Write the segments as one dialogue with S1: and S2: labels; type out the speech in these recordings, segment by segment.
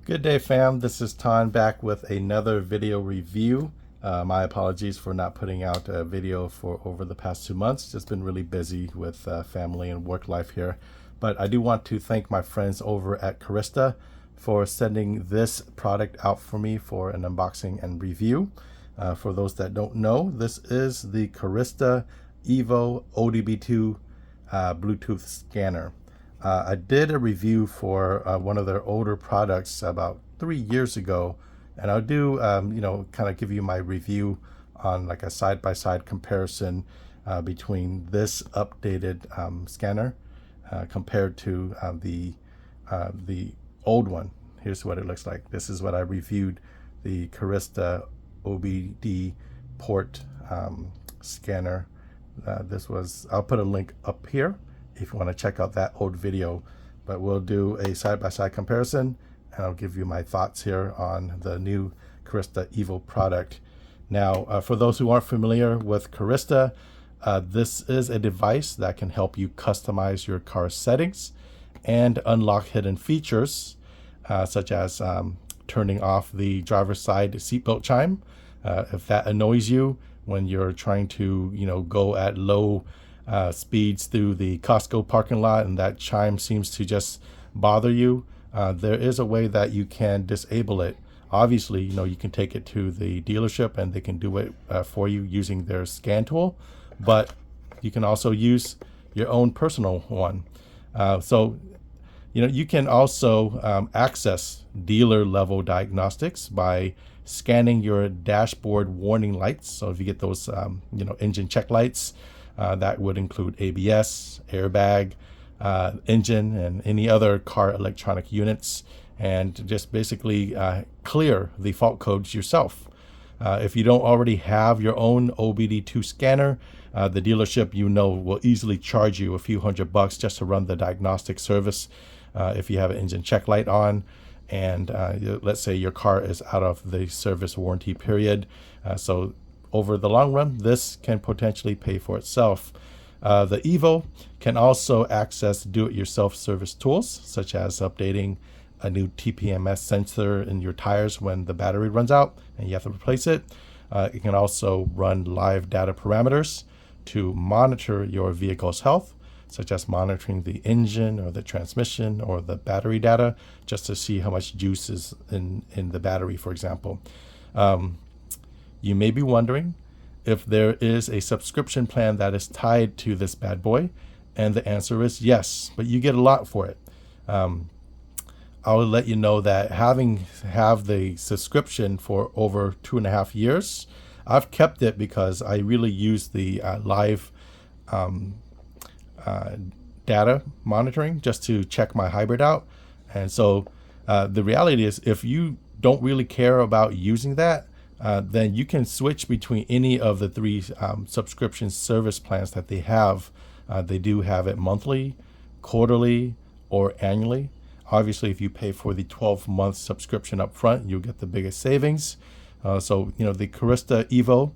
S1: Good day, fam. This is Thanh back with another video review. My apologies for not putting out a video for over the past 2 months. Just been really busy with family and work life here. But I do want to thank my friends over at Carista for sending this product out for me for an unboxing and review. For those that don't know, this is the Carista EVO ODB2 Bluetooth scanner. I did a review for one of their older products about 3 years ago, and I'll do, kind of give you my review on like a side-by-side comparison between this updated scanner compared to the old one. Here's what it looks like. This is what I reviewed, the Carista OBD port scanner. This was, I'll put a link up here if you want to check out that old video, but we'll do a side-by-side comparison and I'll give you my thoughts here on the new Carista EVO product. Now, for those who aren't familiar with Carista, this is a device that can help you customize your car settings and unlock hidden features, such as turning off the driver's side seatbelt chime. If that annoys you when you're trying to, go at low speeds through the Costco parking lot and that chime seems to just bother you, there is a way that you can disable it. Obviously, you can take it to the dealership and they can do it for you using their scan tool, but you can also use your own personal one. You can also access dealer level diagnostics by scanning your dashboard warning lights. So if you get those, engine check lights, that would include ABS, airbag, engine, and any other car electronic units, and just basically clear the fault codes yourself. If you don't already have your own OBD2 scanner, the dealership will easily charge you a few $100 just to run the diagnostic service if you have an engine check light on, and let's say your car is out of the service warranty period. So over the long run, this can potentially pay for itself. The EVO can also access do-it-yourself service tools, such as updating a new TPMS sensor in your tires when the battery runs out and you have to replace it. It can also run live data parameters to monitor your vehicle's health, such as monitoring the engine or the transmission or the battery data, just to see how much juice is in the battery, for example. You may be wondering if there is a subscription plan that is tied to this bad boy, and the answer is yes, but you get a lot for it. I'll let you know that have the subscription for over 2.5 years, I've kept it because I really use the live data monitoring just to check my hybrid out. And so the reality is, if you don't really care about using that, then you can switch between any of the three subscription service plans that they have. They do have it monthly, quarterly, or annually. Obviously, if you pay for the 12-month subscription up front, you'll get the biggest savings. The Carista EVO,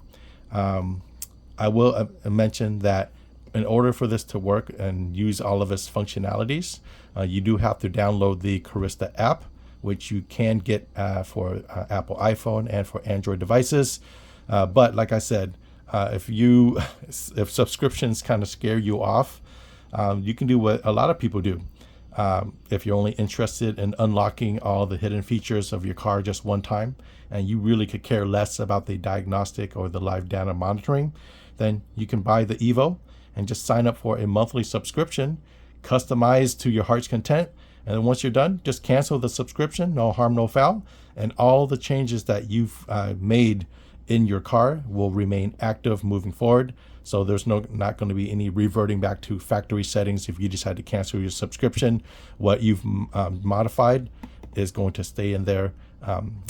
S1: I will mention that in order for this to work and use all of its functionalities, you do have to download the Carista app, which you can get for Apple iPhone and for Android devices. But like I said, if subscriptions kind of scare you off, you can do what a lot of people do. If you're only interested in unlocking all the hidden features of your car just one time, and you really could care less about the diagnostic or the live data monitoring, then you can buy the EVO and just sign up for a monthly subscription, customized to your heart's content. And then once you're done, just cancel the subscription, no harm, no foul. And all the changes that you've made in your car will remain active moving forward. So there's not going to be any reverting back to factory settings if you decide to cancel your subscription. What you've modified is going to stay in there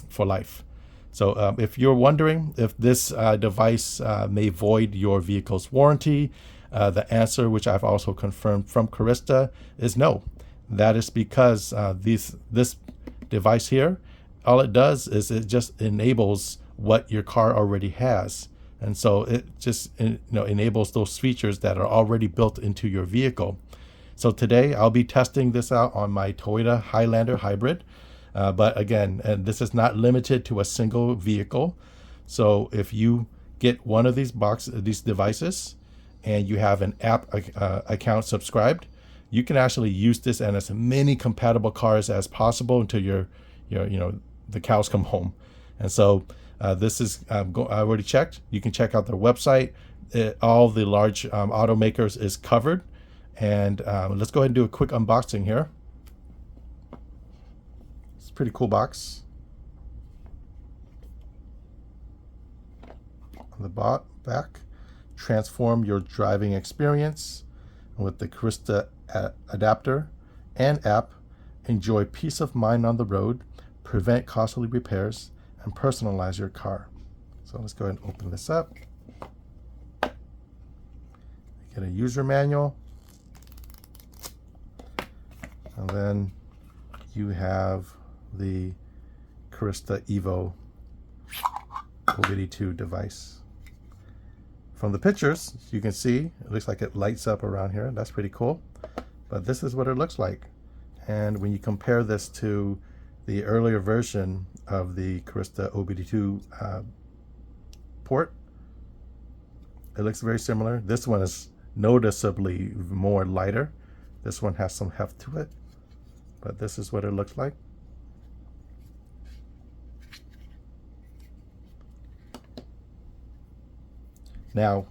S1: for life. So if you're wondering if this device may void your vehicle's warranty, the answer, which I've also confirmed from Carista, is no. That is because this device here, all it does is it just enables what your car already has. And so it just enables those features that are already built into your vehicle. So today I'll be testing this out on my Toyota Highlander hybrid. But again, and this is not limited to a single vehicle. So if you get one of these devices and you have an app account subscribed, you can actually use this in as many compatible cars as possible until the cows come home. And so this is I already checked. You can check out their website. All the large automakers is covered. And let's go ahead and do a quick unboxing here. It's a pretty cool box. On the back, transform your driving experience with the Carista adapter and app. Enjoy peace of mind on the road, prevent costly repairs, and personalize your car. So let's go ahead and open this up. Get a user manual. And then you have the Carista EVO ODB2 device. From the pictures, you can see it looks like it lights up around here. That's pretty cool. But this is what it looks like. And when you compare this to the earlier version of the Carista ODB2 port, it looks very similar. This one is noticeably more lighter. This one has some heft to it. But this is what it looks like. Now,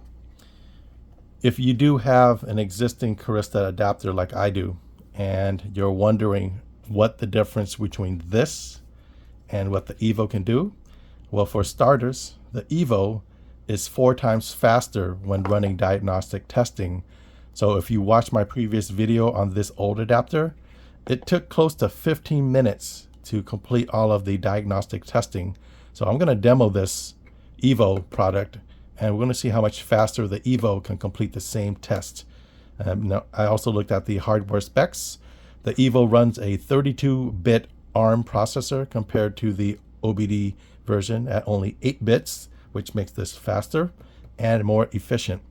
S1: if you do have an existing Carista adapter like I do, and you're wondering what the difference between this and what the EVO can do, well, for starters, the EVO is 4 times faster when running diagnostic testing. So if you watch my previous video on this old adapter, it took close to 15 minutes to complete all of the diagnostic testing. So I'm going to demo this EVO product, and we're going to see how much faster the EVO can complete the same test. Now, I also looked at the hardware specs. The EVO runs a 32-bit ARM processor compared to the OBD version at only 8 bits, which makes this faster and more efficient.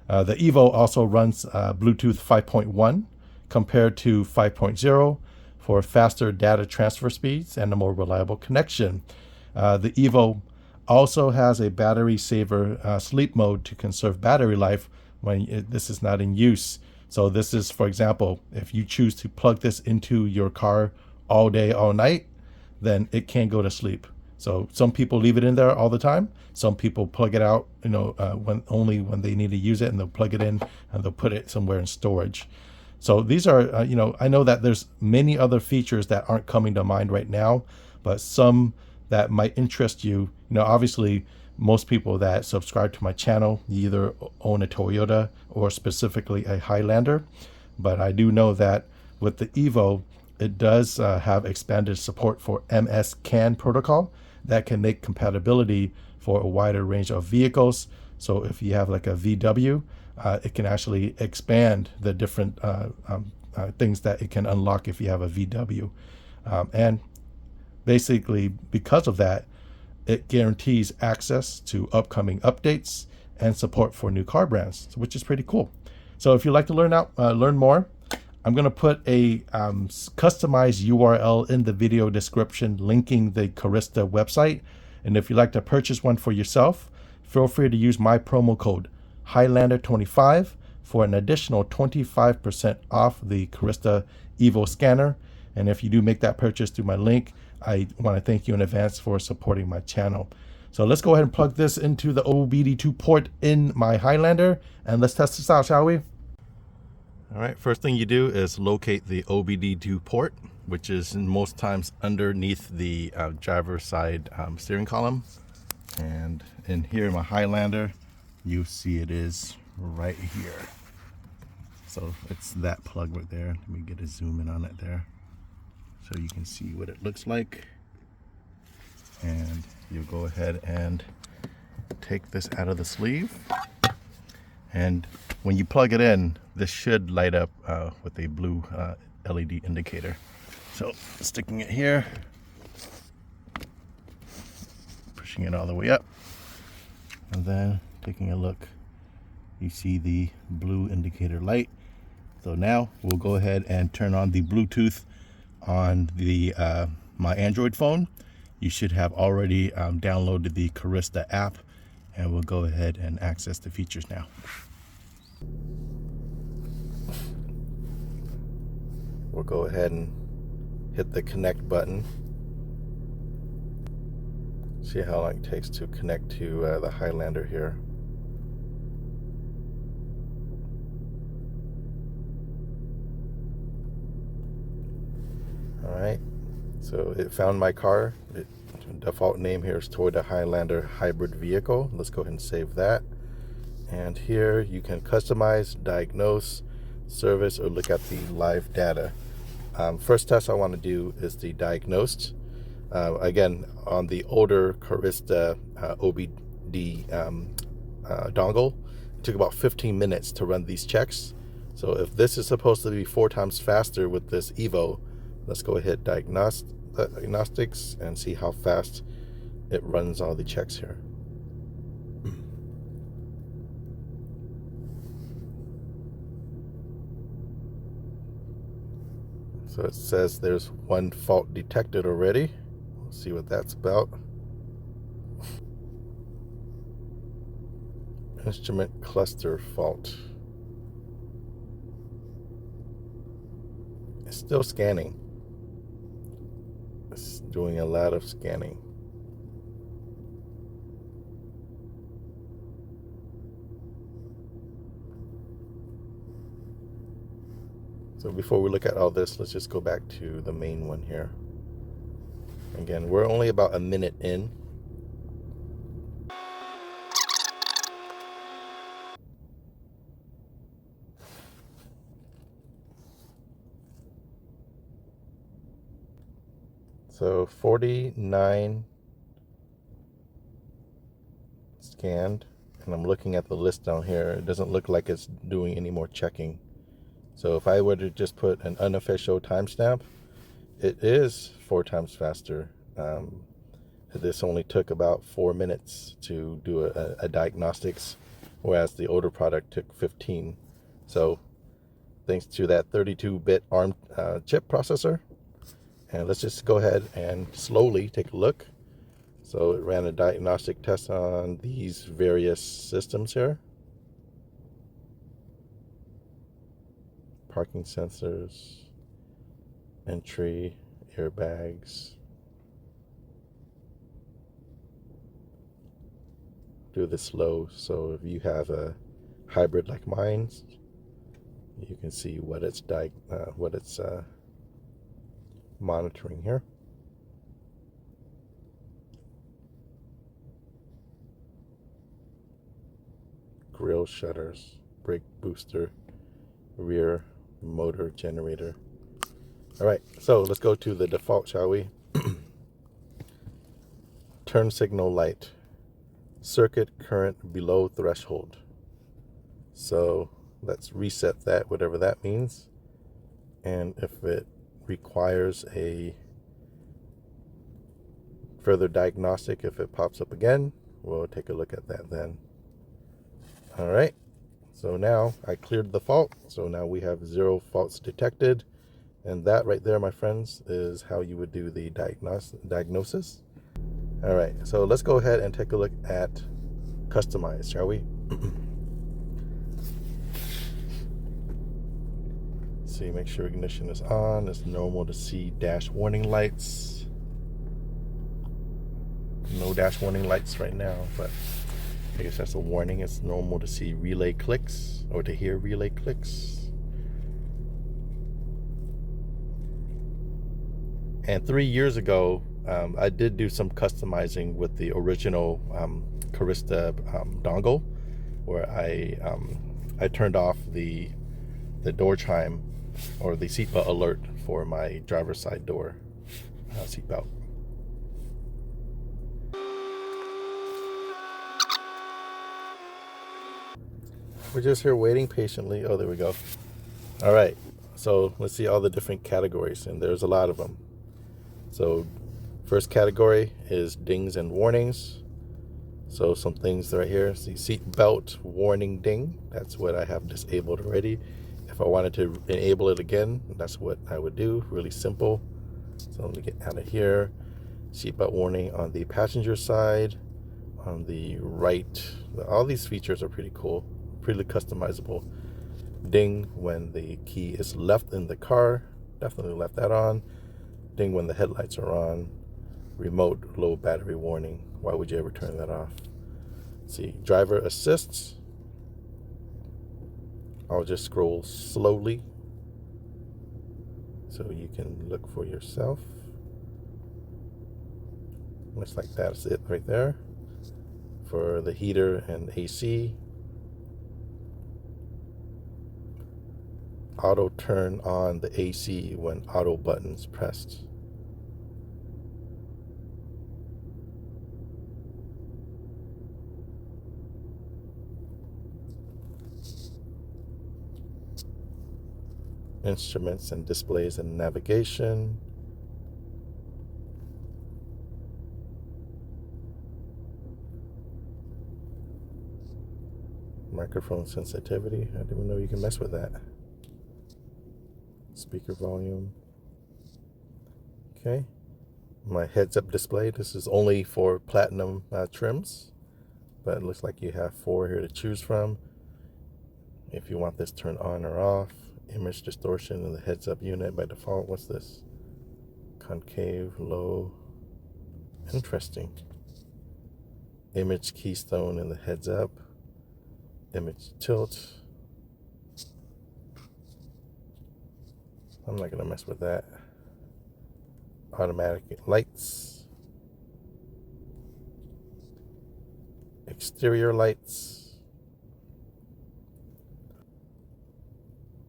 S1: The EVO also runs Bluetooth 5.1 compared to 5.0 for faster data transfer speeds and a more reliable connection. The EVO also has a battery saver sleep mode to conserve battery life when this is not in use. So this is, for example, if you choose to plug this into your car all day, all night, then it can't go to sleep. So some people leave it in there all the time. Some people plug it out, only when they need to use it, and they'll plug it in and they'll put it somewhere in storage. So these are, I know that there's many other features that aren't coming to mind right now, but some that might interest you. Obviously, most people that subscribe to my channel either own a Toyota or specifically a Highlander. But I do know that with the EVO, it does have expanded support for MS CAN protocol that can make compatibility for a wider range of vehicles. So if you have like a VW, it can actually expand the different things that it can unlock if you have a VW. And basically, because of that, it guarantees access to upcoming updates and support for new car brands, which is pretty cool. So if you'd like to learn more, I'm going to put a customized URL in the video description linking the Carista website. And if you'd like to purchase one for yourself, feel free to use my promo code Highlander25 for an additional 25% off the Carista EVO scanner. And if you do make that purchase through my link, I want to thank you in advance for supporting my channel. So let's go ahead and plug this into the OBD2 port in my Highlander, and let's test this out, shall we? All right, first thing you do is locate the OBD2 port, which is most times underneath the driver's side steering column. And in here in my Highlander, you see it is right here. So it's that plug right there. Let me get a zoom in on it there, so you can see what it looks like. And you go ahead and take this out of the sleeve. And when you plug it in, this should light up with a blue LED indicator. So sticking it here, pushing it all the way up, and then taking a look, you see the blue indicator light. So now we'll go ahead and turn on the Bluetooth on the my Android phone, you should have already downloaded the Carista app, and we'll go ahead and access the features now. We'll go ahead and hit the connect button. See how long it takes to connect to the Highlander here. Alright, so it found my car. Default name here is Toyota Highlander hybrid vehicle. Let's go ahead and save that. And here you can customize, diagnose, service, or look at the live data. First test I want to do is the diagnosed. Again, on the older Carista OBD dongle, it took about 15 minutes to run these checks. So if this is supposed to be 4 times faster with this EVO, let's go ahead diagnostics and see how fast it runs all the checks here. So it says there's 1 fault detected already. We'll see what that's about. Instrument cluster fault. It's still scanning. It's doing a lot of scanning. So before we look at all this, let's just go back to the main one here. Again, we're only about a minute in. So 49 scanned, and I'm looking at the list down here. It doesn't look like it's doing any more checking. So if I were to just put an unofficial timestamp, it is 4 times faster. This only took about 4 minutes to do a diagnostics, whereas the older product took 15. So thanks to that 32-bit ARM chip processor. And let's just go ahead and slowly take a look. So it ran a diagnostic test on these various systems here. Parking sensors, entry, airbags. Do this slow, so if you have a hybrid like mine, you can see what it's monitoring here. Grill shutters, brake booster, rear motor generator. All right, so let's go to the default, shall we? Turn signal light, circuit current below threshold. So let's reset that, whatever that means. And if it requires a further diagnostic, if it pops up again, we'll take a look at that then. All right. So now I cleared the fault. So now we have 0 faults detected. And that right there, my friends, is how you would do the diagnosis. All right, so let's go ahead and take a look at customize, shall we? See, make sure ignition is on. It's normal to see dash warning lights. No dash warning lights right now, but I guess that's a warning. It's normal to see relay clicks or to hear relay clicks. And 3 years ago, I did do some customizing with the original Carista dongle, where I turned off the door chime or the seatbelt alert for my driver's side door seatbelt. We're just here waiting patiently. Oh, there we go. All right, so let's see all the different categories, and there's a lot of them. So first category is dings and warnings. So some things right here. See, seat belt warning ding. That's what I have disabled already. If I wanted to enable it again, that's what I would do. Really simple. So let me get out of here. Seatbelt warning on the passenger side. On the right, all these features are pretty cool, pretty customizable. Ding when the key is left in the car, definitely left that on. Ding when the headlights are on. Remote low battery warning, why would you ever turn that off? Let's see, driver assist. I'll just scroll slowly so you can look for yourself. Looks like that's it right there for the heater and AC. Auto turn on the AC when auto button's pressed. Instruments and displays and navigation. Microphone sensitivity. I didn't even know you can mess with that. Speaker volume. Okay. My heads-up display. This is only for platinum trims, but it looks like you have 4 here to choose from. If you want this turned on or off. Image distortion in the heads-up unit by default. What's this? Concave, low. Interesting. Image keystone in the heads-up. Image tilt. I'm not gonna mess with that. Automatic lights. Exterior lights.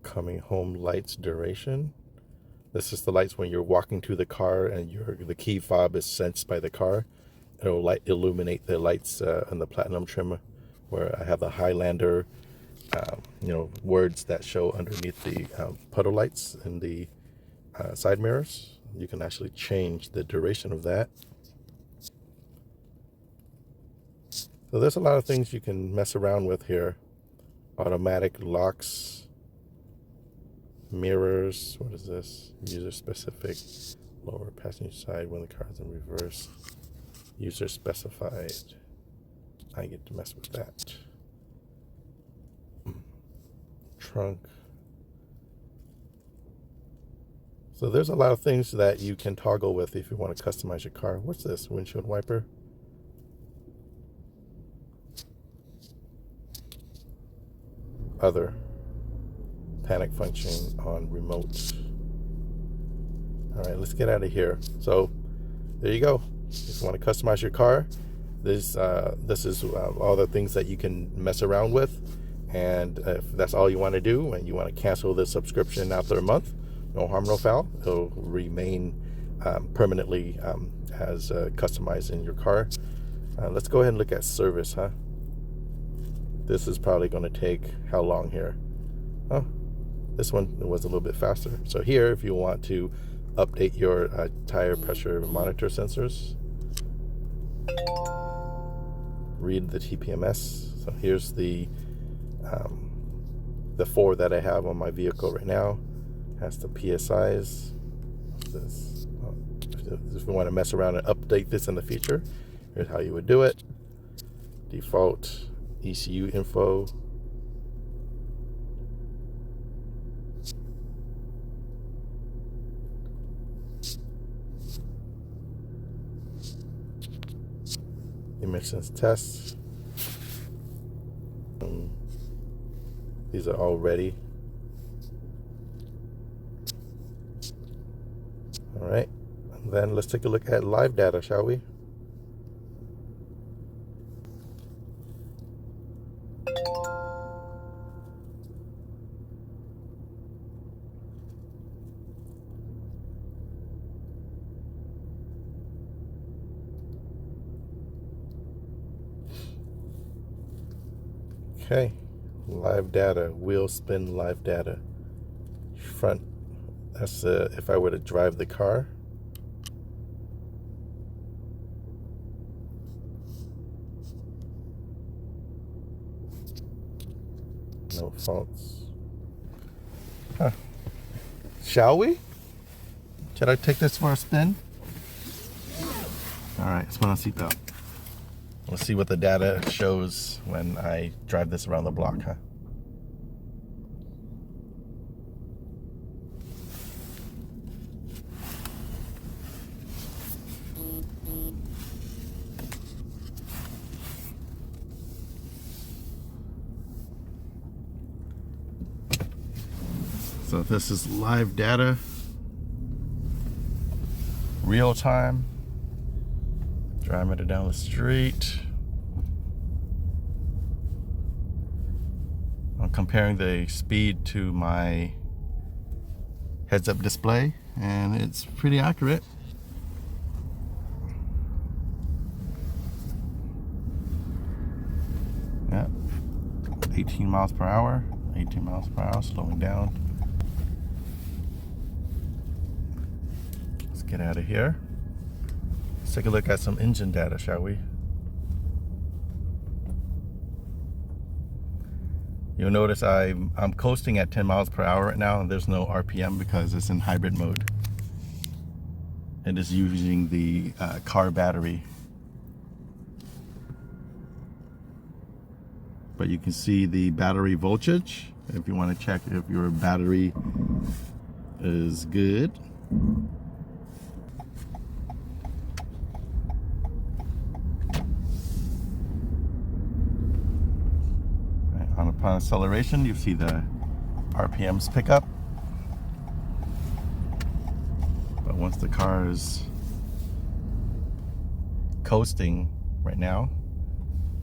S1: Coming home lights duration. This is the lights when you're walking to the car and the key fob is sensed by the car. It'll illuminate the lights on the platinum trim, where I have the Highlander, words that show underneath the puddle lights in the side mirrors. You can actually change the duration of that. So there's a lot of things you can mess around with here. Automatic locks. Mirrors, what is this? User specific, lower passenger side when the car is in reverse. User specified. I get to mess with that. Trunk. So there's a lot of things that you can toggle with if you want to customize your car. What's this? Windshield wiper. Other. Panic function on remote. All right, let's get out of here. So there you go. If you want to customize your car, this is all the things that you can mess around with. And if that's all you want to do and you want to cancel this subscription after a month, no harm, no foul. It'll remain permanently as customized in your car. Let's go ahead and look at service, huh? This is probably going to take how long here? Oh, this one was a little bit faster. So here, if you want to update your tire pressure monitor sensors, read the TPMS. So here's the 4 that I have on my vehicle right now. Has the PSIs. What's this? If we want to mess around and update this in the future, here's how you would do it. Default ECU info. Emissions tests. These are all ready. All right, and then let's take a look at live data, shall we? Okay, live data, wheel spin live data. Front, that's if I were to drive the car. No faults. Huh. Shall we? Should I take this for a spin? All right, let's put on seatbelt. Let's see what the data shows when I drive this around the block, huh? So this is live data, real time. Driving it down the street. I'm comparing the speed to my heads-up display, and it's pretty accurate. Yeah, 18 miles per hour, 18 miles per hour, slowing down. Let's get out of here. Let's take a look at some engine data, shall we? You'll notice I'm coasting at 10 miles per hour right now, and there's no RPM because it's in hybrid mode. It is using the car battery. But you can see the battery voltage if you want to check if your battery is good. Upon acceleration, you see the RPMs pick up. But once the car is coasting right now,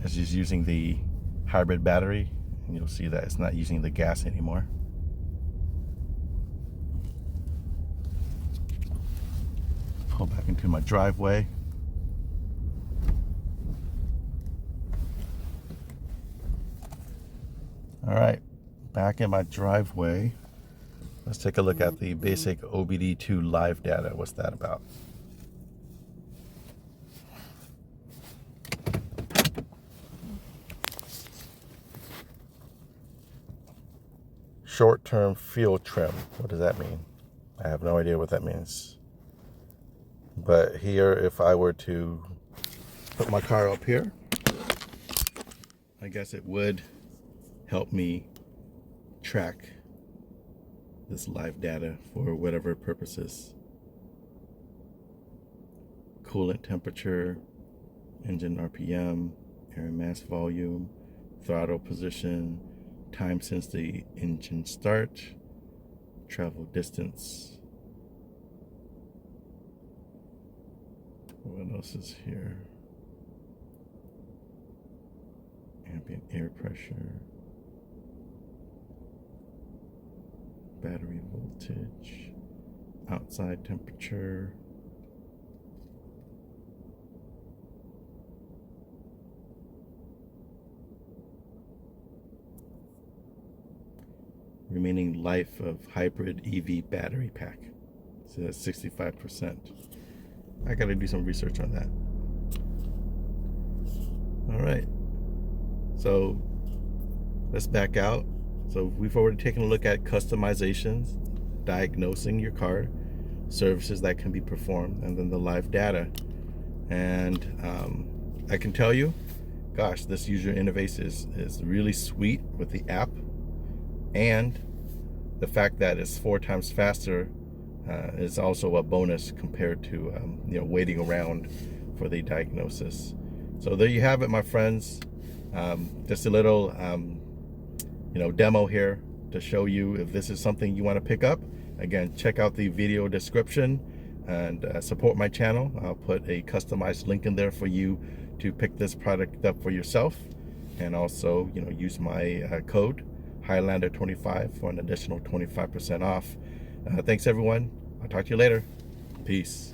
S1: it's just using the hybrid battery, and you'll see that it's not using the gas anymore. Pull back into my driveway. All right, back in my driveway. Let's take a look at the basic OBD2 live data. What's that about? Short-term fuel trim. What does that mean? I have no idea what that means. But here, if I were to put my car up here, I guess it would help me track this live data for whatever purposes. Coolant temperature, engine RPM, air mass volume, throttle position, time since the engine start, travel distance. What else is here? Ambient air pressure, battery voltage, outside temperature, remaining life of hybrid EV battery pack. So that's 65%. I gotta do some research on that. All right, so let's back out. So we've already taken a look at customizations, diagnosing your car, services that can be performed, and then the live data. And I can tell you, gosh, this user interface is really sweet with the app, and the fact that it's 4 times faster is also a bonus compared to waiting around for the diagnosis. So there you have it, my friends. Just a little demo here to show you if this is something you want to pick up. Again, check out the video description and support my channel. I'll put a customized link in there for you to pick this product up for yourself, and also use my code Highlander 25 for an additional 25% off. Thanks everyone. I'll talk to you later. Peace.